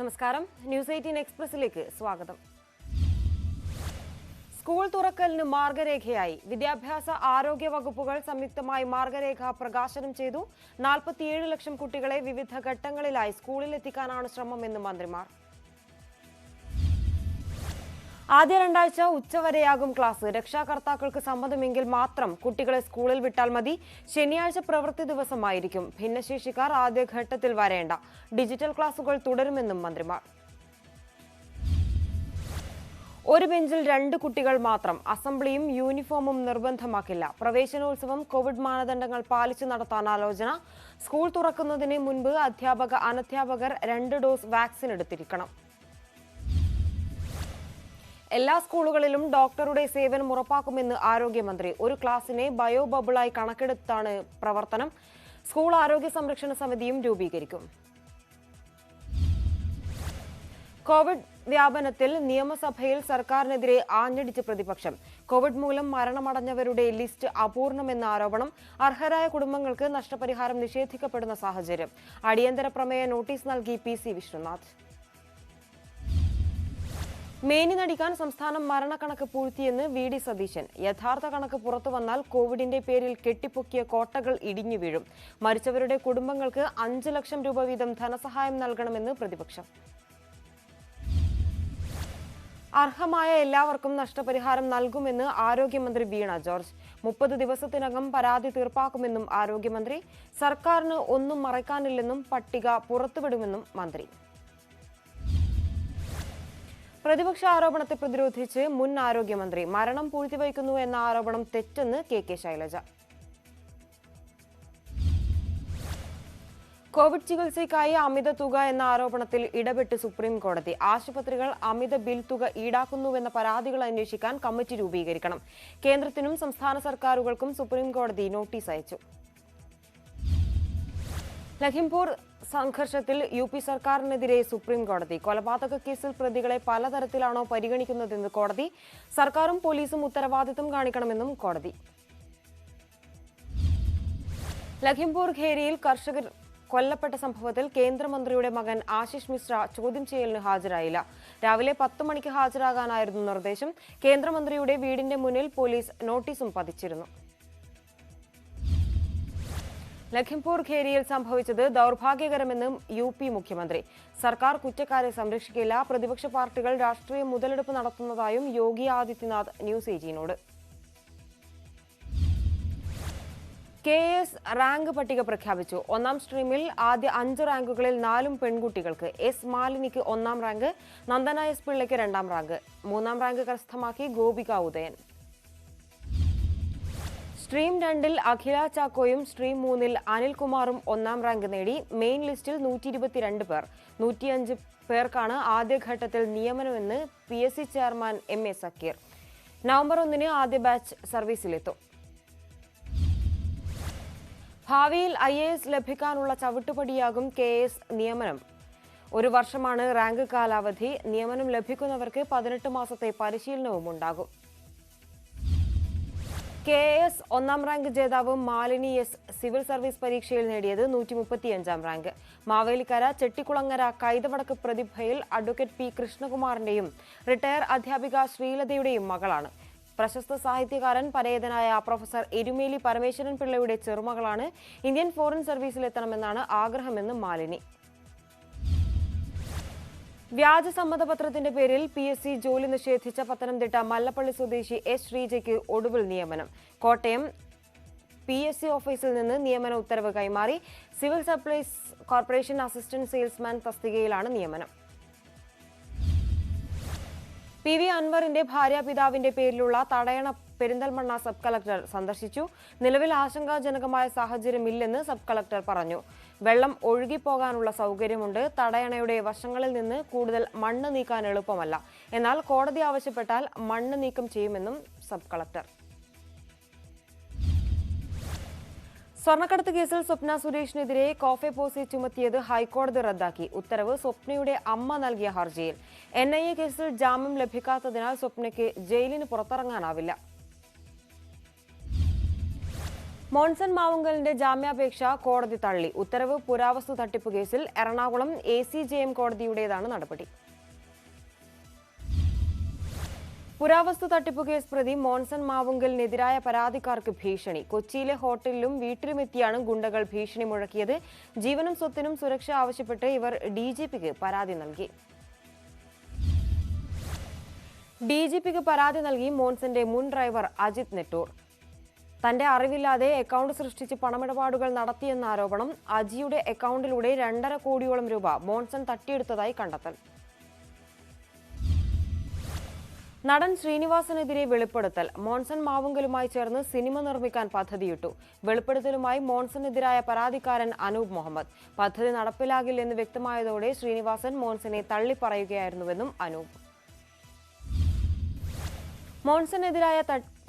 നമസ്കാരം. ന്യൂസ് 18 എക്സ്പ്രസിലേക്ക് സ്വാഗതം. സ്കൂൾ തുറക്കലിന് മാർഗരേഖയായി. വിദ്യാഭ്യാസ ആരോഗ്യ വകുപ്പുകൾ സംയുക്തമായി മാർഗരേഖ പ്രകാശനം ചെയ്തു. 47 ലക്ഷം കുട്ടികളെ വിവിധ ഘട്ടങ്ങളിലായി സ്കൂളിലെത്തിക്കാനാണ് ശ്രമമെന്ന് മന്ത്രിമാർ. ആദ്യ രണ്ടാഴ്ച ഉച്ചവരെയാകും ക്ലാസ്. രക്ഷാകർത്താക്കൾക്ക് സമ്മതമെങ്കിൽ മാത്രം കുട്ടികളെ സ്കൂളിൽ വിട്ടാൽ മതി. ശനിയാഴ്ച പ്രവൃത്തി ദിവസമായിരിക്കും. ഭിന്നശേഷിക്കാർ ആദ്യഘട്ടത്തിൽ വരേണ്ട. ഡിജിറ്റൽ ക്ലാസുകൾ തുടരുമെന്നും മന്ത്രിമാർ. ഒരു ബെഞ്ചിൽ 2 കുട്ടികൾ മാത്രം. അസംബ്ലിയും യൂണിഫോമും നിർബന്ധമാക്കില്ല. പ്രവേശനോത്സവം കോവിഡ് മാനദണ്ഡങ്ങൾ പാലിച്ച് നടത്താൻ ആലോചന. സ്കൂൾ തുറക്കുന്നതിന് മുൻപ് അനധ്യാപകർ 2 ഡോസ് വാക്സിൻ എടുത്തിരിക്കണം. എല്ലാ സ്കൂളുകളിലും ഡോക്ടറുടെ സേവനം ഉറപ്പാക്കുമെന്ന് ആരോഗ്യമന്ത്രി. ഒരു ക്ലാസിനെ ബയോ ബബിളായി കണക്കെടുത്താണ് പ്രവർത്തനം. സ്കൂൾ ആരോഗ്യ സംരക്ഷണ സമിതിയും രൂപീകരിക്കും. കോവിഡ് വ്യാപനത്തിൽ നിയമസഭയിൽ സർക്കാരിനെതിരെ ആഞ്ഞടിച്ച് പ്രതിപക്ഷം. കോവിഡ് മൂലം മരണമടഞ്ഞവരുടെ ലിസ്റ്റ് അപൂർണമെന്ന ആരോപണം. അർഹരായ കുടുംബങ്ങൾക്ക് നഷ്ടപരിഹാരം നിഷേധിക്കപ്പെടുന്ന സാഹചര്യം. അടിയന്തര പ്രമേയ നോട്ടീസ് നൽകി PC വിഷ്ണുനാഥ്. മേനി നടിക്കാൻ സംസ്ഥാനം മരണക്കണക്ക് പൂഴ്ത്തിയെന്ന് VD സതീശൻ. യഥാർത്ഥ കണക്ക് പുറത്തു വന്നാൽ കോവിഡിന്റെ പേരിൽ കെട്ടിപ്പൊക്കിയ കോട്ടകൾ ഇടിഞ്ഞു വീഴും. മരിച്ചവരുടെ കുടുംബങ്ങൾക്ക് 5 ലക്ഷം രൂപ വീതം ധനസഹായം നൽകണമെന്ന് പ്രതിപക്ഷം. അർഹമായ എല്ലാവർക്കും നഷ്ടപരിഹാരം നൽകുമെന്ന് ആരോഗ്യമന്ത്രി വീണ ജോർജ്. 30 ദിവസത്തിനകം പരാതി തീർപ്പാക്കുമെന്നും ആരോഗ്യമന്ത്രി. സർക്കാരിന് ഒന്നും മറയ്ക്കാനില്ലെന്നും പട്ടിക പുറത്തുവിടുമെന്നും മന്ത്രി. പ്രതിപക്ഷ ആരോപണത്തെ പ്രതിരോധിച്ച് മുൻ ആരോഗ്യമന്ത്രി. മരണം പൂഴ്ത്തിവയ്ക്കുന്നു എന്ന ആരോപണം തെറ്റെന്ന് KK ശൈലജ. കോവിഡ് ചികിത്സയ്ക്കായി അമിത തുക എന്ന ആരോപണത്തിൽ ഇടപെട്ട് സുപ്രീം കോടതി. ആശുപത്രികൾ അമിത ബിൽ തുക ഈടാക്കുന്നുവെന്ന പരാതികൾ അന്വേഷിക്കാൻ കമ്മിറ്റി രൂപീകരിക്കണം. കേന്ദ്രത്തിനും സംസ്ഥാന സർക്കാരുകൾക്കും സുപ്രീം കോടതി നോട്ടീസ് അയച്ചു. ലഖിംപൂർ സംഘർഷത്തിൽ UP സർക്കാരിനെതിരെ സുപ്രീം കോടതി. കൊലപാതക കേസിൽ പ്രതികളെ പലതരത്തിലാണോ പരിഗണിക്കുന്നതെന്ന് കോടതി. സർക്കാരും പോലീസും ഉത്തരവാദിത്തം കാണിക്കണമെന്നും കോടതി. ലഖിംപൂർ ഖേരിയിൽ കർഷകർ കൊല്ലപ്പെട്ട സംഭവത്തിൽ കേന്ദ്രമന്ത്രിയുടെ മകൻ ആശിഷ് മിശ്ര ചോദ്യം ചെയ്യലിന് ഹാജരായില്ല. രാവിലെ 10 മണിക്ക് ഹാജരാകാനായിരുന്നു നിർദ്ദേശം. കേന്ദ്രമന്ത്രിയുടെ വീടിന്റെ മുന്നിൽ പോലീസ് നോട്ടീസും പതിച്ചിരുന്നു. ലഖിംപൂർ ഖേരിയിൽ സംഭവിച്ചത് ദൗർഭാഗ്യകരമെന്ന് UP മുഖ്യമന്ത്രി. സർക്കാർ കുറ്റക്കാരെ സംരക്ഷിക്കില്ല. പ്രതിപക്ഷ പാർട്ടികൾ രാഷ്ട്രീയ മുതലെടുപ്പ് നടത്തുന്നതായും Yogi Adityanath news 18നോട്. KS rank പട്ടിക പ്രഖ്യാപിച്ചു. 1ാം സ്ട്രീമിൽ ആദ്യ 5 റാങ്കുകളിൽ 4 പെൺകുട്ടികൾക്ക്. S മാലിനിക്ക് 1ാം റാങ്ക്, നന്ദന S പിള്ളയ്ക്ക് 2ാം റാങ്ക്. 3ാം റാങ്ക് കരസ്ഥമാക്കി ഗോപിക ഉദയൻ. സ്ട്രീം 2-ൽ അഖില ചാക്കോയും സ്ട്രീം 3-ൽ അനിൽകുമാറും 1ാം റാങ്ക് നേടി. മെയിൻ ലിസ്റ്റിൽ 122 പേർ. 105 പേർക്കാണ് ആദ്യഘട്ടത്തിൽ നിയമനമെന്ന് PSC chairman MA Zakir. November 1-ന് ആദ്യ ബാച്ച് സർവീസിലെത്തും. ഭാവിയിൽ IAS ലഭിക്കാനുള്ള ചവിട്ടുപടിയാകും KS നിയമനം. 1 വർഷമാണ് റാങ്ക് കാലാവധി. നിയമനം ലഭിക്കുന്നവർക്ക് 18 മാസത്തെ പരിശീലനവും ഉണ്ടാകും. KS 1ാം റാങ്ക് ജേതാവ് മാലിനി S സിവിൽ സർവീസ് പരീക്ഷയിൽ നേടിയത് 135ാം റാങ്ക്. മാവേലിക്കര ചെട്ടിക്കുളങ്ങര കൈതവടക്ക് പ്രതിഭയിൽ അഡ്വക്കേറ്റ് P കൃഷ്ണകുമാറിന്റെയും റിട്ടയർ അധ്യാപിക ശ്രീലതയുടെയും മകളാണ്. പ്രശസ്ത സാഹിത്യകാരൻ പരേതനായ പ്രൊഫസർ എരുമേലി പരമേശ്വരൻ പിള്ളയുടെ ചെറുമകളാണ്. ഇന്ത്യൻ ഫോറിൻ സർവീസിലെത്തണമെന്നാണ് ആഗ്രഹമെന്ന് മാലിനി. വ്യാജ സമ്മതപത്രത്തിന്റെ പേരിൽ PSC ജോലി നിഷേധിച്ച പത്തനംതിട്ട മല്ലപ്പള്ളി സ്വദേശി S ശ്രീജയ്ക്ക് ഒടുവിൽ നിയമനം. കോട്ടയം PSC ഓഫീസിൽ നിന്ന് നിയമന ഉത്തരവ് കൈമാറി. Civil supplies corporation assistant salesman തസ്തികയിലാണ് നിയമനം. PV അൻവറിന്റെ ഭാര്യാപിതാവിന്റെ പേരിലുള്ള തടയണ പെരിന്തൽമണ്ണ സബ് കളക്ടർ സന്ദർശിച്ചു. നിലവിൽ ആശങ്കാജനകമായ സാഹചര്യമില്ലെന്ന് സബ് കളക്ടർ പറഞ്ഞു. വെള്ളം ഒഴുകിപ്പോകാനുള്ള സൗകര്യമുണ്ട്. തടയണയുടെ വശങ്ങളിൽ നിന്ന് കൂടുതൽ മണ്ണ് നീക്കാൻ എളുപ്പമല്ല. എന്നാൽ കോടതി ആവശ്യപ്പെട്ടാൽ മണ്ണ് നീക്കം ചെയ്യുമെന്നും സബ് കളക്ടർ. സ്വർണ്ണക്കടത്ത് കേസിൽ സ്വപ്ന സുരേഷിനെതിരെ കോഫെ പോസെ ചുമത്തിയത് ഹൈക്കോടതി റദ്ദാക്കി. ഉത്തരവ് സ്വപ്നയുടെ അമ്മ നൽകിയ ഹർജിയിൽ. NIA കേസിൽ ജാമ്യം ലഭിക്കാത്തതിനാൽ സ്വപ്നയ്ക്ക് ജയിലിന് പുറത്തിറങ്ങാനാവില്ല. മോൺസൺ മാവുങ്കലിന്റെ ജാമ്യാപേക്ഷ കോടതി തള്ളി. ഉത്തരവ് പുരാവസ്തു തട്ടിപ്പ് കേസിൽ എറണാകുളം ACJM കോടതിയുടേതാണ് നടപടി. പുരാവസ്തു തട്ടിപ്പ് കേസ് പ്രതി മോൺസൺ മാവുങ്കലിനെതിരായ പരാതിക്കാർക്ക് ഭീഷണി. കൊച്ചിയിലെ ഹോട്ടലിലും വീട്ടിലുമെത്തിയാണ് ഗുണ്ടകൾ ഭീഷണി മുഴക്കിയത്. ജീവനും സ്വത്തിനും സുരക്ഷ ആവശ്യപ്പെട്ട് ഇവർ DGPക്ക് പരാതി നൽകി. DGPക്ക് പരാതി നൽകി മോൺസന്റെ മുൻ ഡ്രൈവർ അജിത് നെട്ടൂർ. തന്റെ അറിവില്ലാതെ അക്കൗണ്ട് സൃഷ്ടിച്ച് പണമിടപാടുകൾ നടത്തിയെന്ന ആരോപണം. അജിയുടെ അക്കൗണ്ടിലൂടെ 2.5 കോടിയോളം രൂപ മോൺസൺ തട്ടിയെടുത്തതായി കണ്ടെത്തൽ. നടൻ ശ്രീനിവാസനെതിരെ വെളിപ്പെടുത്തൽ. മോൺസൺ മാവുങ്കലുമായി ചേർന്ന് സിനിമ നിർമ്മിക്കാൻ പദ്ധതിയിട്ടു. വെളിപ്പെടുത്തലുമായി മോൺസണെതിരായ പരാതിക്കാരൻ അനൂപ് മുഹമ്മദ്. പദ്ധതി നടപ്പിലാകില്ലെന്ന് വ്യക്തമായതോടെ ശ്രീനിവാസൻ മോൺസനെ തള്ളിപ്പറയുകയായിരുന്നുവെന്നും അനൂപ്. മോൺസണെതിരായ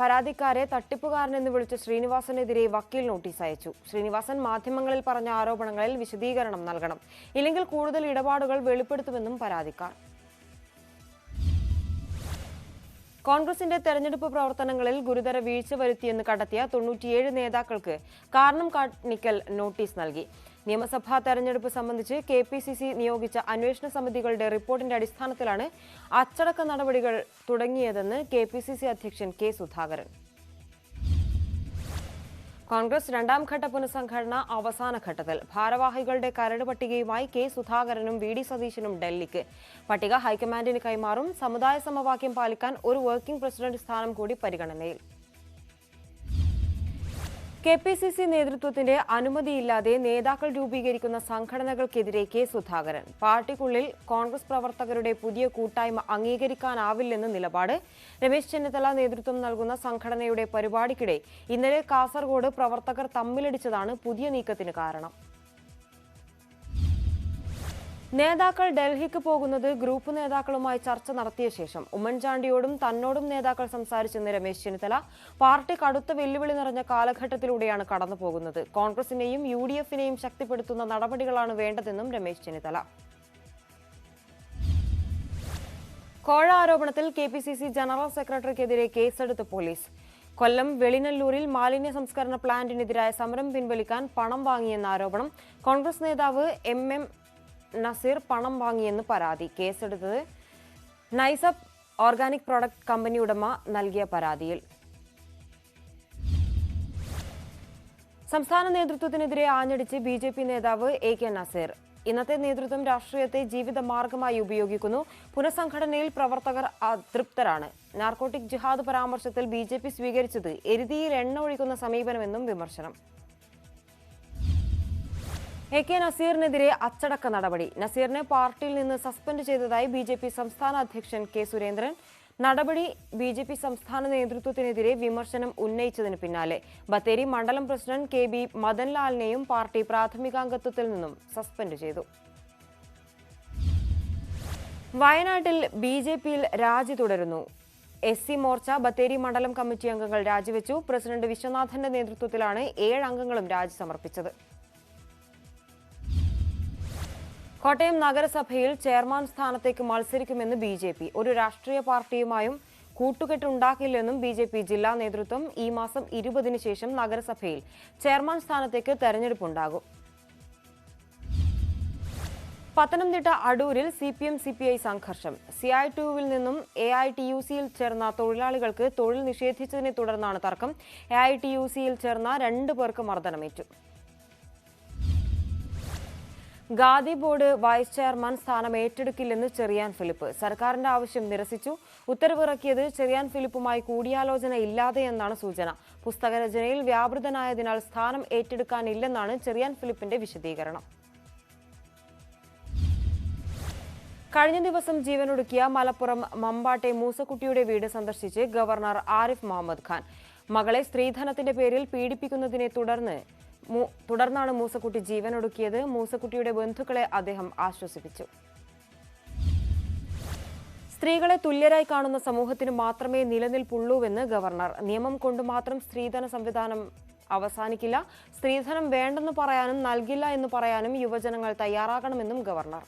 പരാതിക്കാരെ തട്ടിപ്പുകാരനെന്ന് വിളിച്ച ശ്രീനിവാസനെതിരെ വക്കീൽ നോട്ടീസ് അയച്ചു. ശ്രീനിവാസൻ മാധ്യമങ്ങളിൽ പറഞ്ഞ ആരോപണങ്ങളിൽ വിശദീകരണം നൽകണം, ഇല്ലെങ്കിൽ കൂടുതൽ ഇടപാടുകൾ വെളിപ്പെടുത്തുമെന്നും പരാതിക്കാർ. കോൺഗ്രസിന്റെ തെരഞ്ഞെടുപ്പ് പ്രവർത്തനങ്ങളിൽ ഗുരുതര വീഴ്ച വരുത്തിയെന്ന് കണ്ടെത്തിയ 97 നേതാക്കൾക്ക് കാരണം കാണിക്കൽ നോട്ടീസ് നൽകി. നിയമസഭാ തെരഞ്ഞെടുപ്പ് സംബന്ധിച്ച് KPCC നിയോഗിച്ച അന്വേഷണ സമിതികളുടെ റിപ്പോർട്ടിന്റെ അടിസ്ഥാനത്തിലാണ് അച്ചടക്ക നടപടികൾ തുടങ്ങിയതെന്ന് KPCC അധ്യക്ഷൻ K. സുധാകരൻ. കോൺഗ്രസ് 2ാം ഘട്ട പുനഃസംഘടന അവസാന ഘട്ടത്തിൽ. ഭാരവാഹികളുടെ കരട് പട്ടികയുമായി K. സുധാകരനും VD സതീശനും ഡൽഹിക്ക്. പട്ടിക ഹൈക്കമാൻഡിന് കൈമാറും. സമുദായ സമവാക്യം പാലിക്കാൻ ഒരു വർക്കിംഗ് പ്രസിഡന്റ് സ്ഥാനം കൂടി പരിഗണനയിൽ. KPCC നേതൃത്വത്തിന്റെ അനുമതിയില്ലാതെ നേതാക്കൾ രൂപീകരിക്കുന്ന സംഘടനകൾക്കെതിരെ K. സുധാകരൻ. പാർട്ടിക്കുള്ളിൽ കോൺഗ്രസ് പ്രവർത്തകരുടെ പുതിയ കൂട്ടായ്മ അംഗീകരിക്കാനാവില്ലെന്ന് നിലപാട്. രമേശ് ചെന്നിത്തല നേതൃത്വം നൽകുന്ന സംഘടനയുടെ പരിപാടിക്കിടെ ഇന്നലെ കാസർഗോഡ് പ്രവർത്തകർ തമ്മിലടിച്ചതാണ് പുതിയ നീക്കത്തിന് കാരണം. നേതാക്കൾ ഡൽഹിക്ക് പോകുന്നത് ഗ്രൂപ്പ് നേതാക്കളുമായി ചർച്ച നടത്തിയ ശേഷം. ഉമ്മൻചാണ്ടിയോടും തന്നോടും നേതാക്കൾ സംസാരിച്ചെന്ന് രമേശ് ചെന്നിത്തല. പാർട്ടി കടുത്ത വെല്ലുവിളി നിറഞ്ഞ കാലഘട്ടത്തിലൂടെയാണ് കടന്നുപോകുന്നത്. കോൺഗ്രസിനെയും UDFനെയും ശക്തിപ്പെടുത്തുന്ന നടപടികളാണ് വേണ്ടതെന്നും രമേശ് ചെന്നിത്തല. കോഴ ആരോപണത്തിൽ KPCC ജനറൽ സെക്രട്ടറിക്കെതിരെ കേസെടുത്ത് പോലീസ്. കൊല്ലം വെളിനല്ലൂരിൽ മാലിന്യ സംസ്കരണ പ്ലാന്റിനെതിരായ സമരം പിൻവലിക്കാൻ പണം വാങ്ങിയെന്ന ആരോപണം. കോൺഗ്രസ് നേതാവ് MM നസീർ പണം വാങ്ങിയെന്ന് പരാതി. കേസെടുത്തത് നൈസപ്പ് ഓർഗാനിക് പ്രോഡക്റ്റ് കമ്പനി ഉടമ നൽകിയ പരാതിയിൽ. സംസ്ഥാന നേതൃത്വത്തിനെതിരെ ആഞ്ഞടിച്ച് BJP നേതാവ് AK നസീർ. ഇന്നത്തെ നേതൃത്വം രാഷ്ട്രീയത്തെ ജീവിതമാർഗമായി ഉപയോഗിക്കുന്നു. പുനഃസംഘടനയിൽ പ്രവർത്തകർ അതൃപ്തരാണ്. നാർക്കോട്ടിക് ജിഹാദ് പരാമർശത്തിൽ BJP സ്വീകരിച്ചത് എരുതിയിൽ എണ്ണ ഒഴിക്കുന്ന സമീപനമെന്നും വിമർശനം. AK നസീറിനെതിരെ അച്ചടക്ക നടപടി. നസീറിനെ പാർട്ടിയിൽ നിന്ന് സസ്പെൻഡ് ചെയ്തതായി BJP സംസ്ഥാന അധ്യക്ഷൻ K. സുരേന്ദ്രൻ. നടപടി BJP സംസ്ഥാന നേതൃത്വത്തിനെതിരെ വിമർശനം ഉന്നയിച്ചതിന് പിന്നാലെ. ബത്തേരി മണ്ഡലം പ്രസിഡന്റ് KB മദൻലാലിനെയും പാർട്ടി പ്രാഥമികാംഗത്വത്തിൽ നിന്നും സസ്പെൻഡ് ചെയ്തു. വയനാട്ടിൽ BJPയിൽ രാജി തുടരുന്നു. SC മോർച്ച ബത്തേരി മണ്ഡലം കമ്മിറ്റി അംഗങ്ങൾ രാജിവെച്ചു. പ്രസിഡന്റ് വിശ്വനാഥന്റെ നേതൃത്വത്തിലാണ് 7 അംഗങ്ങളും രാജി സമർപ്പിച്ചത്. കോട്ടയം നഗരസഭയിൽ ചെയർമാൻ സ്ഥാനത്തേക്ക് മത്സരിക്കുമെന്ന് BJP. ഒരു രാഷ്ട്രീയ പാർട്ടിയുമായും കൂട്ടുകെട്ടുണ്ടാക്കില്ലെന്നും BJP ജില്ലാ നേതൃത്വം. ഈ മാസം 20-ന് ശേഷം നഗരസഭയിൽ ചെയർമാൻ സ്ഥാനത്തേക്ക് തെരഞ്ഞെടുപ്പുണ്ടാകും. പത്തനംതിട്ട അടൂരിൽ CPM-CPI സംഘർഷം. CI2-വിൽ നിന്നും AITUC-യിൽ ചേർന്ന തൊഴിലാളികൾക്ക് തൊഴിൽ നിഷേധിച്ചതിനെ തുടർന്നാണ് തർക്കം. AITUC-യിൽ ചേർന്ന 2 പേർക്ക് മർദ്ദനമേറ്റു. ഖാദി ബോർഡ് വൈസ് ചെയർമാൻ സ്ഥാനം ഏറ്റെടുക്കില്ലെന്ന് ചെറിയാൻ ഫിലിപ്പ്. സർക്കാരിന്റെ ആവശ്യം നിരസിച്ചു. ഉത്തരവിറക്കിയത് ചെറിയാൻ ഫിലിപ്പുമായി കൂടിയാലോചന ഇല്ലാതെയെന്നാണ് സൂചന. പുസ്തകരചനയിൽ വ്യാപൃതനായതിനാൽ സ്ഥാനം ഏറ്റെടുക്കാനില്ലെന്നാണ് ചെറിയാൻ ഫിലിപ്പിന്റെ വിശദീകരണം. കഴിഞ്ഞ ദിവസം ജീവനൊടുക്കിയ മലപ്പുറം മമ്പാട്ടെ മൂസക്കുട്ടിയുടെ വീട് സന്ദർശിച്ച് ഗവർണർ ആരിഫ് മുഹമ്മദ് ഖാൻ. മകളെ സ്ത്രീധനത്തിന്റെ പേരിൽ പീഡിപ്പിക്കുന്നതിനെ തുടർന്നാണ് മൂസക്കുട്ടി ജീവനൊടുക്കിയത്. മൂസക്കുട്ടിയുടെ ബന്ധുക്കളെ അദ്ദേഹം ആശ്വസിപ്പിച്ചു. സ്ത്രീകളെ തുല്യരായി കാണുന്ന സമൂഹത്തിന് മാത്രമേ നിലനിൽപ്പുള്ളൂവെന്ന് ഗവർണർ. നിയമം കൊണ്ട് മാത്രം സ്ത്രീധന സംവിധാനം അവസാനിക്കില്ല. സ്ത്രീധനം വേണ്ടെന്ന് പറയാനും നൽകില്ല എന്ന് പറയാനും യുവജനങ്ങൾ തയ്യാറാകണമെന്നും ഗവർണർ.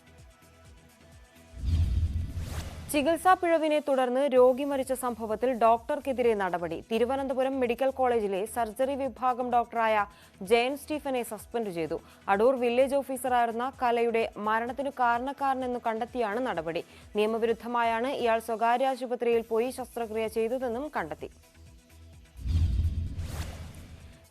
ചികിത്സാ പിഴവിനെ തുടർന്ന് രോഗി മരിച്ച സംഭവത്തിൽ ഡോക്ടർക്കെതിരെ നടപടി. തിരുവനന്തപുരം മെഡിക്കൽ കോളേജിലെ സർജറി വിഭാഗം ഡോക്ടറായ ജയൻ സ്റ്റീഫനെ സസ്പെൻഡ് ചെയ്തു. അടൂർ വില്ലേജ് ഓഫീസറായിരുന്ന കലയുടെ മരണത്തിനു കാരണക്കാരനെന്ന് കണ്ടെത്തിയാണ് നടപടി. നിയമവിരുദ്ധമായാണ് ഇയാൾ സ്വകാര്യ ആശുപത്രിയിൽ പോയി ശസ്ത്രക്രിയ ചെയ്തതെന്നും കണ്ടെത്തി.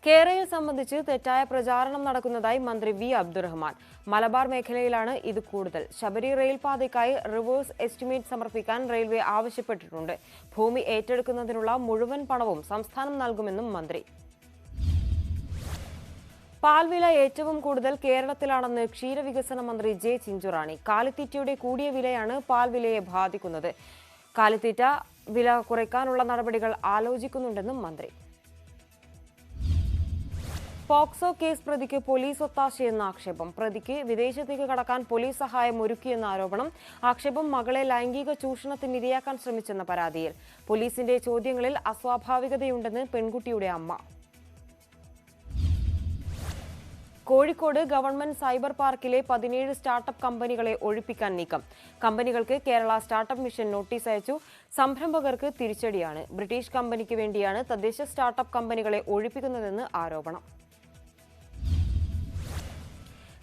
കേരളയിൽ സംബന്ധിച്ച് തെറ്റായ പ്രചാരണം നടക്കുന്നതായി മന്ത്രി വി അബ്ദുറഹ്മാൻ. മലബാർ മേഖലയിലാണ് ഇത് കൂടുതൽ. ശബരി റെയിൽപാതയ്ക്കായി റിവേഴ്സ് എസ്റ്റിമേറ്റ് സമർപ്പിക്കാൻ റെയിൽവേ ആവശ്യപ്പെട്ടിട്ടുണ്ട്. ഭൂമി ഏറ്റെടുക്കുന്നതിനുള്ള മുഴുവൻ പണവും സംസ്ഥാനം നൽകുമെന്നും മന്ത്രി. പാൽവില ഏറ്റവും കൂടുതൽ കേരളത്തിലാണെന്ന് ക്ഷീരവികസന മന്ത്രി ജെ ചിഞ്ചുറാണി. കാലിത്തീറ്റയുടെ കൂടിയ വിലയാണ് പാൽവിലയെ ബാധിക്കുന്നത്. കാലിത്തീറ്റ വില കുറയ്ക്കാനുള്ള നടപടികൾ ആലോചിക്കുന്നുണ്ടെന്നും മന്ത്രി. പോക്സോ കേസ് പ്രതിക്ക് പോലീസ് ഒത്താശയെന്ന ആക്ഷേപം. പ്രതിക്ക് വിദേശത്തേക്ക് കടക്കാൻ പോലീസ് സഹായം ഒരുക്കിയെന്ന ആരോപണം. ആക്ഷേപം മകളെ ലൈംഗിക ചൂഷണത്തിന് ഇരയാക്കാൻ ശ്രമിച്ചെന്ന പരാതിയിൽ. പോലീസിന്റെ ചോദ്യങ്ങളിൽ അസ്വാഭാവികതയുണ്ടെന്ന് പെൺകുട്ടിയുടെ അമ്മ. കോഴിക്കോട് ഗവൺമെന്റ് സൈബർ പാർക്കിലെ 17 സ്റ്റാർട്ടപ്പ് കമ്പനികളെ ഒഴിപ്പിക്കാൻ നീക്കം. കമ്പനികൾക്ക് കേരള സ്റ്റാർട്ടപ്പ് മിഷൻ നോട്ടീസ് അയച്ചു. സംരംഭകർക്ക് തിരിച്ചടിയാണ്. ബ്രിട്ടീഷ് കമ്പനിക്ക് വേണ്ടിയാണ് തദ്ദേശ സ്റ്റാർട്ടപ്പ് കമ്പനികളെ ഒഴിപ്പിക്കുന്നതെന്ന് ആരോപണം.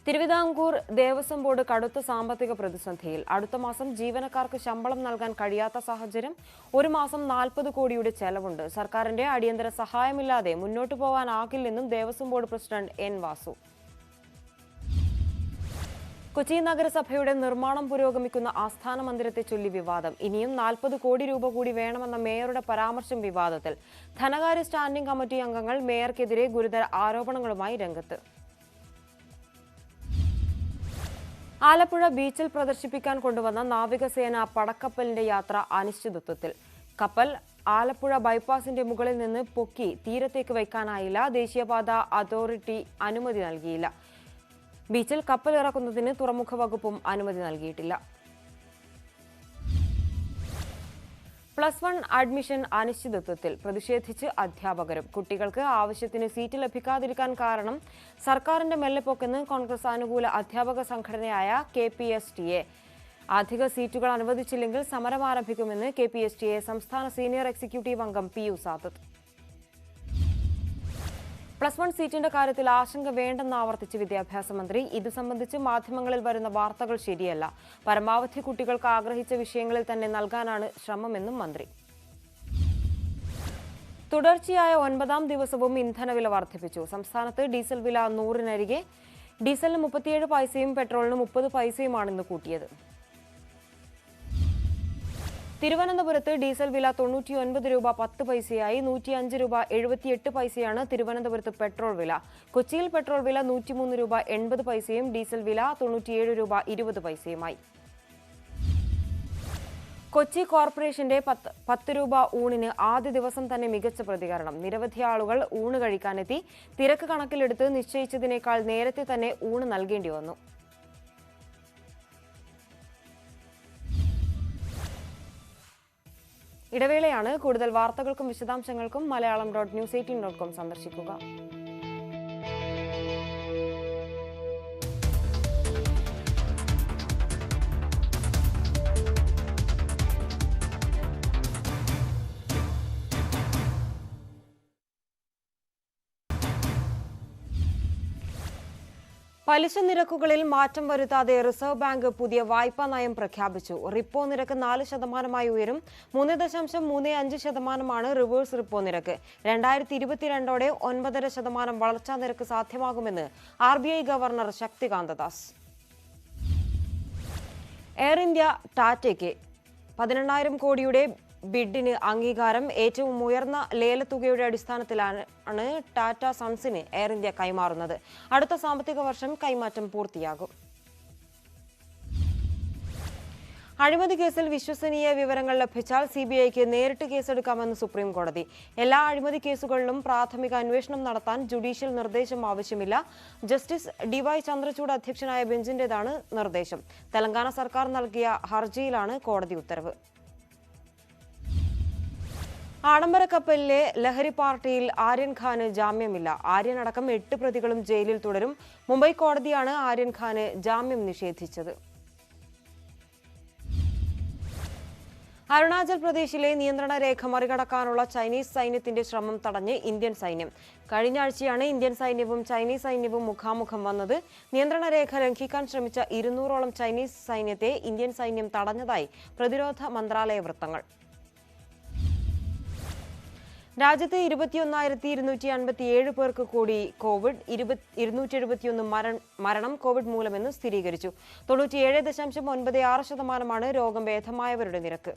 തിരുവിതാംകൂർ ദേവസ്വം ബോർഡ് കടുത്ത സാമ്പത്തിക പ്രതിസന്ധിയിൽ. അടുത്ത മാസം ജീവനക്കാർക്ക് ശമ്പളം നൽകാൻ കഴിയാത്ത സാഹചര്യം. ഒരു മാസം 40 കോടിയുടെ ചെലവുണ്ട്. സർക്കാരിന്റെ അടിയന്തര സഹായമില്ലാതെ മുന്നോട്ടു പോകാനാകില്ലെന്നും Devaswom board president N Vasu. Kochi നഗരസഭയുടെ നിർമ്മാണം പുരോഗമിക്കുന്ന ആസ്ഥാന മന്ദിരത്തെ ചൊല്ലി വിവാദം. ഇനിയും 40 കോടി രൂപ കൂടി വേണമെന്ന മേയറുടെ പരാമർശം വിവാദത്തിൽ. ധനകാര്യ സ്റ്റാൻഡിംഗ് കമ്മിറ്റി അംഗങ്ങൾ മേയർക്കെതിരെ ഗുരുതര ആരോപണങ്ങളുമായി രംഗത്ത്. ആലപ്പുഴ ബീച്ചിൽ പ്രദർശിപ്പിക്കാൻ കൊണ്ടുവന്ന നാവികസേന പടക്കപ്പലിന്റെ യാത്ര അനിശ്ചിതത്വത്തിൽ. കപ്പൽ ആലപ്പുഴ ബൈപ്പാസിന്റെ മുകളിൽ നിന്ന് പൊക്കി തീരത്തേക്ക് വയ്ക്കാനായില്ല. ദേശീയപാത അതോറിറ്റി അനുമതി നൽകിയില്ല. ബീച്ചിൽ കപ്പൽ ഇറക്കുന്നതിന് തുറമുഖ വകുപ്പും അനുമതി നൽകിയിട്ടില്ല. +1 അഡ്മിഷൻ അനിശ്ചിതത്വത്തിൽ. പ്രതിഷേധിച്ച് അധ്യാപകരും. കുട്ടികൾക്ക് ആവശ്യത്തിന് സീറ്റ് ലഭിക്കാതിരിക്കാൻ കാരണം സർക്കാരിന്റെ മെല്ലെപ്പോക്കെന്ന് കോൺഗ്രസ് അനുകൂല അധ്യാപക സംഘടനയായ KPSTA. അധിക സീറ്റുകൾ അനുവദിച്ചില്ലെങ്കിൽ സമരം ആരംഭിക്കുമെന്ന് KPSTA സംസ്ഥാന സീനിയർ എക്സിക്യൂട്ടീവ് അംഗം PU സാദത്ത്. +1 സീറ്റിന്റെ കാര്യത്തിൽ ആശങ്ക വേണ്ടെന്ന് ആവർത്തിച്ച് വിദ്യാഭ്യാസ മന്ത്രി. ഇത് സംബന്ധിച്ച് മാധ്യമങ്ങളിൽ വരുന്ന വാർത്തകൾ ശരിയല്ല. പരമാവധി കുട്ടികൾക്ക് ആഗ്രഹിച്ച വിഷയങ്ങളിൽ തന്നെ നൽകാനാണ് ശ്രമമെന്നും മന്ത്രി. തുടർച്ചയായ 9ാം ദിവസവും ഇന്ധനവില വർദ്ധിപ്പിച്ചു. സംസ്ഥാനത്ത് ഡീസൽ വില 100-നരികെ. ഡീസലിന് 37 പൈസയും പെട്രോളിന് 30 പൈസയുമാണ് ഇന്ന് കൂട്ടിയത്. തിരുവനന്തപുരത്ത് ഡീസൽ വില 99 രൂപ 10 പൈസയായി. 105 രൂപ 78 പൈസയാണ് തിരുവനന്തപുരത്ത് പെട്രോൾ വില. കൊച്ചിയിൽ പെട്രോൾ വില 103 രൂപ 80 പൈസയും ഡീസൽ വില 97 രൂപ 20 പൈസയുമായി. കൊച്ചി കോർപ്പറേഷന്റെ 10 രൂപ ഊണിന് ആദ്യ ദിവസം തന്നെ മികച്ച പ്രതികരണം. നിരവധി ആളുകൾ ഊണ് കഴിക്കാനെത്തി. തിരക്ക് കണക്കിലെടുത്ത് നിശ്ചയിച്ചതിനേക്കാൾ നേരത്തെ തന്നെ ഊണ് നൽകേണ്ടി വന്നു. ഇടവേളയാണ്. കൂടുതൽ വാർത്തകൾക്കും വിശദാംശങ്ങൾക്കും malayalam.news18.com സന്ദർശിക്കുക. പലിശ നിരക്കുകളിൽ മാറ്റം വരുത്താതെ റിസർവ് ബാങ്ക് പുതിയ വായ്പാ നയം പ്രഖ്യാപിച്ചു. റിപ്പോ നിരക്ക് 4% ഉയരും. 3.35% റിവേഴ്സ് റിപ്പോ നിരക്ക്. 2022ഓടെ 9.5% വളർച്ചാ നിരക്ക് സാധ്യമാകുമെന്ന് RBI governor Shaktikanta Das. Air India ടാറ്റയ്ക്ക് 18,000 കോടിയുടെ ബിഡിന് അംഗീകാരം. ഏറ്റവും ഉയർന്ന ലേലത്തുകയുടെ അടിസ്ഥാനത്തിലാണ് ടാറ്റ സൺസിന് എയർ ഇന്ത്യ കൈമാറുന്നത്. അടുത്ത സാമ്പത്തിക വർഷം കൈമാറ്റം പൂർത്തിയാകും. അഴിമതി കേസിൽ വിശ്വസനീയ വിവരങ്ങൾ ലഭിച്ചാൽ CBIക്ക് നേരിട്ട് കേസെടുക്കാമെന്ന് സുപ്രീം കോടതി. എല്ലാ അഴിമതി കേസുകളിലും പ്രാഥമിക അന്വേഷണം നടത്താൻ ജുഡീഷ്യൽ നിർദ്ദേശം ആവശ്യമില്ല. ജസ്റ്റിസ് DY ചന്ദ്രചൂഡ് അധ്യക്ഷനായ ബെഞ്ചിന്റേതാണ് നിർദ്ദേശം. തെലങ്കാന സർക്കാർ നൽകിയ ഹർജിയിലാണ് കോടതി ഉത്തരവ്. ആഡംബര കപ്പലിലെ ലഹരി പാർട്ടിയിൽ ആര്യൻ ഖാന് ജാമ്യമില്ല. ആര്യനടക്കം 8 പ്രതികളും ജയിലിൽ തുടരും. മുംബൈ കോടതിയാണ് ആര്യൻ ഖാന് ജാമ്യം നിഷേധിച്ചത്. അരുണാചൽ പ്രദേശിലെ നിയന്ത്രണ രേഖ മറികടക്കാനുള്ള ചൈനീസ് സൈന്യത്തിന്റെ ശ്രമം തടഞ്ഞ് ഇന്ത്യൻ സൈന്യം. കഴിഞ്ഞ ആഴ്ചയാണ് ഇന്ത്യൻ സൈന്യവും ചൈനീസ് സൈന്യവും മുഖാമുഖം വന്നത്. നിയന്ത്രണ രേഖ ലംഘിക്കാൻ ശ്രമിച്ച 200ഓളം ചൈനീസ് സൈന്യത്തെ ഇന്ത്യൻ സൈന്യം തടഞ്ഞതായി പ്രതിരോധ മന്ത്രാലയ വൃത്തങ്ങൾ. രാജ്യത്ത് 21,257 പേർക്ക് കൂടി കോവിഡ്, 271 മരണം കോവിഡ് മൂലമെന്ന് സ്ഥിരീകരിച്ചു. 97.96% രോഗം ഭേദമായവരുടെ നിരക്ക്.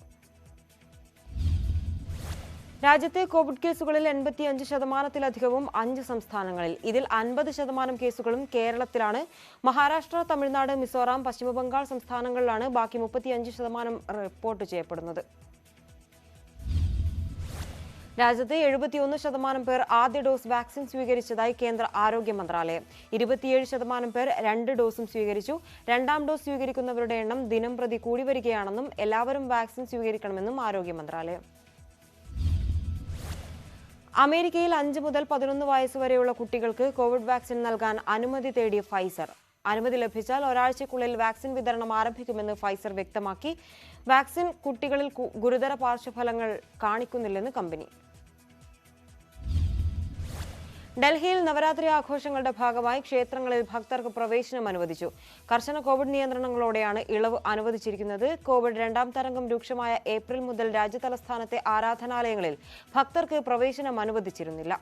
രാജ്യത്തെ കോവിഡ് കേസുകളിൽ 85%-ലധികവും 5 സംസ്ഥാനങ്ങളിൽ. ഇതിൽ 50% കേസുകളും കേരളത്തിലാണ്. മഹാരാഷ്ട്ര, തമിഴ്നാട്, മിസോറാം, പശ്ചിമബംഗാൾ സംസ്ഥാനങ്ങളിലാണ് ബാക്കി 35% റിപ്പോർട്ട് ചെയ്യപ്പെടുന്നത്. രാജ്യത്ത് 71% പേർ ആദ്യ ഡോസ് വാക്സിൻ സ്വീകരിച്ചതായി കേന്ദ്ര ആരോഗ്യ മന്ത്രാലയം. 27% പേർ 2 ഡോസും സ്വീകരിച്ചു. 2ാം ഡോസ് സ്വീകരിക്കുന്നവരുടെ എണ്ണം ദിനംപ്രതി കൂടി വരികയാണെന്നും എല്ലാവരും വാക്സിൻ സ്വീകരിക്കണമെന്നും ആരോഗ്യ മന്ത്രാലയം. അമേരിക്കയിൽ 5 മുതൽ 11 വയസ്സ് വരെയുള്ള കുട്ടികൾക്ക് കോവിഡ് വാക്സിൻ നൽകാൻ അനുമതി തേടി ഫൈസർ. അനുമതി ലഭിച്ചാൽ ഒരാഴ്ചയ്ക്കുള്ളിൽ വാക്സിൻ വിതരണം ആരംഭിക്കുമെന്ന് ഫൈസർ വ്യക്തമാക്കി. വാക്സിൻ കുട്ടികളിൽ ഗുരുതര പാർശ്വഫലങ്ങൾ കാണിക്കുന്നില്ലെന്ന് കമ്പനി. ഡൽഹിയിൽ നവരാത്രി ആഘോഷങ്ങളുടെ ഭാഗമായി ക്ഷേത്രങ്ങളിൽ ഭക്തർക്ക് പ്രവേശനം അനുവദിച്ചു. കർശന കോവിഡ് നിയന്ത്രണങ്ങളോടെയാണ് ഇളവ് അനുവദിച്ചിരിക്കുന്നത്. കോവിഡ് 2ാം തരംഗം രൂക്ഷമായ ഏപ്രിൽ മുതൽ രാജ്യതലസ്ഥാനത്തെ ആരാധനാലയങ്ങളിൽ ഭക്തർക്ക് പ്രവേശനം അനുവദിച്ചിരുന്നില്ല.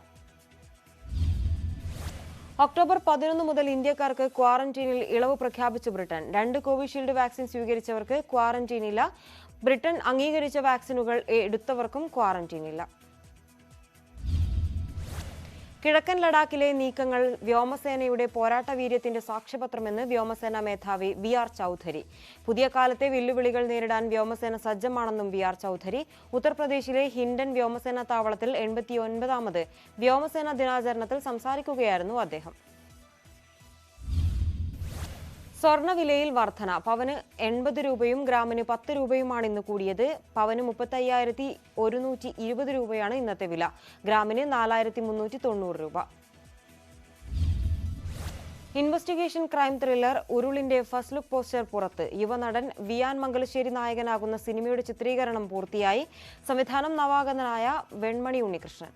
ഒക്ടോബർ 11 മുതൽ ഇന്ത്യക്കാർക്ക് ക്വാറന്റീനിൽ ഇളവ് പ്രഖ്യാപിച്ചു ബ്രിട്ടൻ. 2 കോവിഷീൽഡ് വാക്സിൻ സ്വീകരിച്ചവർക്ക് ക്വാറന്റീനില്ല. ബ്രിട്ടൻ അംഗീകരിച്ച വാക്സിനുകൾ എടുത്തവർക്കും ക്വാറന്റീനില്ല. കിഴക്കൻ ലഡാക്കിലെ നീക്കങ്ങൾ വ്യോമസേനയുടെ പോരാട്ട വീര്യത്തിന്റെ സാക്ഷ്യപത്രമെന്ന് വ്യോമസേനാ മേധാവി VR ചൌധരി. പുതിയ കാലത്തെ വെല്ലുവിളികൾ നേരിടാൻ വ്യോമസേന സജ്ജമാണെന്നും VR ചൌധരി. ഉത്തർപ്രദേശിലെ ഹിൻഡൻ വ്യോമസേനാ താവളത്തിൽ 89ാമത് വ്യോമസേനാ ദിനാചരണത്തിൽ സംസാരിക്കുകയായിരുന്നു അദ്ദേഹം. സ്വർണ്ണവിലയിൽ വർധന. പവന് 80 രൂപയും ഗ്രാമിന് 10 രൂപയുമാണ് ഇന്ന് കൂടിയത്. പവന് 35,120 രൂപയാണ് ഇന്നത്തെ വില. ഗ്രാമിന് 4,390 രൂപ. ഇൻവെസ്റ്റിഗേഷൻ ക്രൈം ത്രില്ലർ ഉരുളിന്റെ ഫസ്റ്റ് ലുക്ക് പോസ്റ്റർ പുറത്ത്. യുവനടൻ വിയാൻ മംഗലശ്ശേരി നായകനാകുന്ന സിനിമയുടെ ചിത്രീകരണം പൂർത്തിയായി. സംവിധാനം നവാഗതനായ വെൺമണി ഉണ്ണികൃഷ്ണൻ.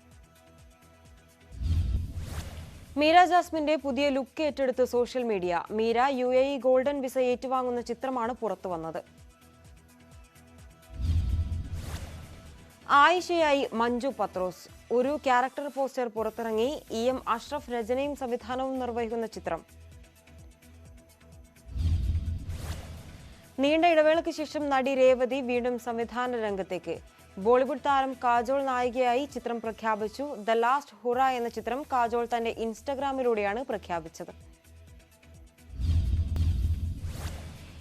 മീര ജാസ്മിന്റെ പുതിയ ലുക്ക് ഏറ്റെടുത്ത് social media. Meera UAE golden visa ഏറ്റുവാങ്ങുന്ന ചിത്രമാണ് പുറത്തുവന്നത്. ആയിഷയായി മഞ്ജു പത്രോസ്. ഒരു ക്യാരക്ടർ പോസ്റ്റർ പുറത്തിറങ്ങി. EM അഷ്റഫ് രചനയും സംവിധാനവും നിർവഹിക്കുന്ന ചിത്രം. നീണ്ട ഇടവേളയ്ക്ക് ശേഷം നടി രേവതി വീണ്ടും സംവിധാന രംഗത്തേക്ക്. ബോളിവുഡ് താരം കാജോൾ നായികയായി ചിത്രം പ്രഖ്യാപിച്ചു. ദ ലാസ്റ്റ് ഹുറ എന്ന ചിത്രം കാജോൾ തന്റെ ഇൻസ്റ്റഗ്രാമിലൂടെയാണ് പ്രഖ്യാപിച്ചത്.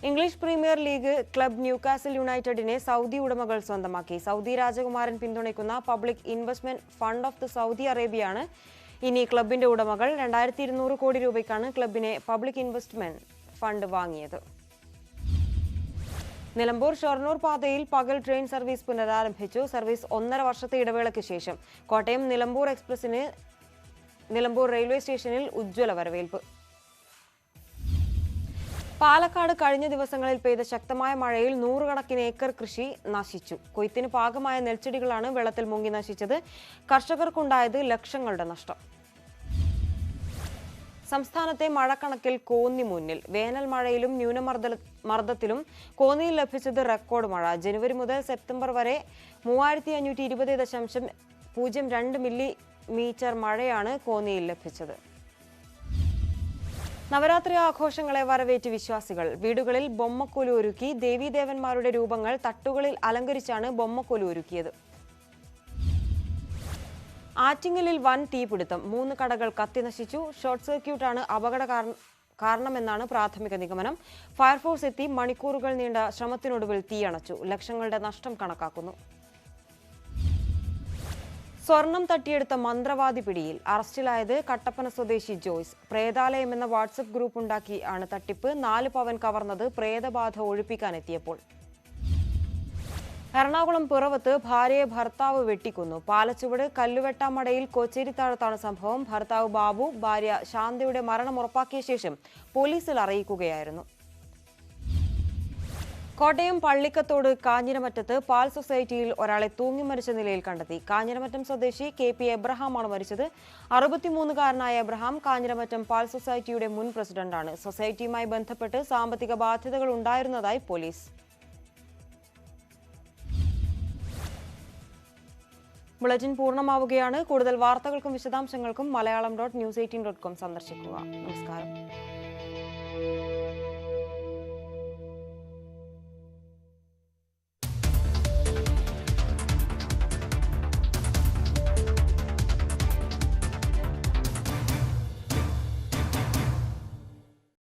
English premier league club Newcastle യുണൈറ്റഡിനെ സൗദി ഉടമകൾ സ്വന്തമാക്കി. സൗദി രാജകുമാരൻ പിന്തുണയ്ക്കുന്ന public investment fund of the Saudi അറേബ്യയാണ് ഇനി ക്ലബിന്റെ ഉടമകൾ. 2200 കോടി രൂപയ്ക്കാണ് ക്ലബിനെ പബ്ലിക് ഇൻവെസ്റ്റ്മെന്റ് ഫണ്ട് വാങ്ങിയത്. നിലമ്പൂർ ഷൊർണൂർ പാതയിൽ പകൽ ട്രെയിൻ സർവീസ് പുനരാരംഭിച്ചു. സർവീസ് 1.5 വർഷത്തെ ഇടവേളയ്ക്ക് ശേഷം. കോട്ടയം നിലമ്പൂർ എക്സ്പ്രസിന് നിലമ്പൂർ റെയിൽവേ സ്റ്റേഷനിൽ ഉജ്ജ്വല വരവേൽപ്പ്. പാലക്കാട് കഴിഞ്ഞ ദിവസങ്ങളിൽ പെയ്ത ശക്തമായ മഴയിൽ 100 കണക്കിന് ഏക്കർ കൃഷി നശിച്ചു. കൊയ്ത്തിന് പാകമായ നെൽച്ചെടികളാണ് വെള്ളത്തിൽ മുങ്ങി നശിച്ചത്. കർഷകർക്കുണ്ടായത് ലക്ഷങ്ങളുടെ നഷ്ടം. സംസ്ഥാനത്തെ മഴക്കണക്കിൽ കോന്നി മുന്നിൽ. വേനൽ മഴയിലും ന്യൂനമർദ്ദത്തിലും കോന്നിയിൽ ലഭിച്ചത് റെക്കോർഡ് മഴ. ജനുവരി മുതൽ സെപ്റ്റംബർ വരെ 3520.02 മില്ലിമീറ്റർ മഴയാണ് കോന്നിയിൽ ലഭിച്ചത്. നവരാത്രി ആഘോഷങ്ങളെ വരവേറ്റ് വിശ്വാസികൾ. വീടുകളിൽ ബൊമ്മക്കൊലു ഒരുക്കി. ദേവീദേവന്മാരുടെ രൂപങ്ങൾ തട്ടുകളിൽ അലങ്കരിച്ചാണ് ബൊമ്മക്കൊലു ഒരുക്കിയത്. ആറ്റിങ്ങലിൽ വൻ തീപിടുത്തം. 3 കടകൾ കത്തിനശിച്ചു. ഷോർട്ട് സർക്യൂട്ടാണ് അപകട കാരണമെന്നാണ് പ്രാഥമിക നിഗമനം. ഫയർഫോഴ്സ് എത്തി മണിക്കൂറുകൾ നീണ്ട ശ്രമത്തിനൊടുവിൽ തീയണച്ചു. ലക്ഷങ്ങളുടെ നഷ്ടം കണക്കാക്കുന്നു. സ്വർണം തട്ടിയെടുത്ത മന്ത്രവാദി പിടിയിൽ. അറസ്റ്റിലായത് കട്ടപ്പന സ്വദേശി ജോയ്സ്. പ്രേതാലയം എന്ന വാട്സപ്പ് ഗ്രൂപ്പ് ഉണ്ടാക്കി ആണ് തട്ടിപ്പ്. 4 പവൻ കവർന്നത് പ്രേതബാധ ഒഴിപ്പിക്കാനെത്തിയപ്പോൾ. എറണാകുളം പിറവത്ത് ഭാര്യയെ ഭർത്താവ് വെട്ടിക്കൊന്നു. പാലച്ചുവട് കല്ലുവെട്ടാമടയിൽ കൊച്ചേരിത്താഴത്താണ് സംഭവം. ഭർത്താവ് ബാബു ഭാര്യ ശാന്തയുടെ മരണം ഉറപ്പാക്കിയ ശേഷം പോലീസിൽ അറിയിക്കുകയായിരുന്നു. കോട്ടയം പള്ളിക്കത്തോട് കാഞ്ഞിരമറ്റത്ത് പാൽ സൊസൈറ്റിയിൽ ഒരാളെ തൂങ്ങി മരിച്ച നിലയിൽ കണ്ടെത്തി. കാഞ്ഞിരമറ്റം സ്വദേശി KP എബ്രഹാമാണ് മരിച്ചത്. 63-കാരനായ എബ്രഹാം കാഞ്ഞിരമറ്റം പാൽ സൊസൈറ്റിയുടെ മുൻ പ്രസിഡന്റാണ്. സൊസൈറ്റിയുമായി ബന്ധപ്പെട്ട് സാമ്പത്തിക ബാധ്യതകൾ ഉണ്ടായിരുന്നതായി പോലീസ്. ബുള്ളറ്റിൻ പൂർണ്ണമാവുകയാണ്. കൂടുതൽ വാർത്തകൾക്കും വിശദാംശങ്ങൾക്കും malayalam.news18.com സന്ദർശിക്കുക. നമസ്കാരം.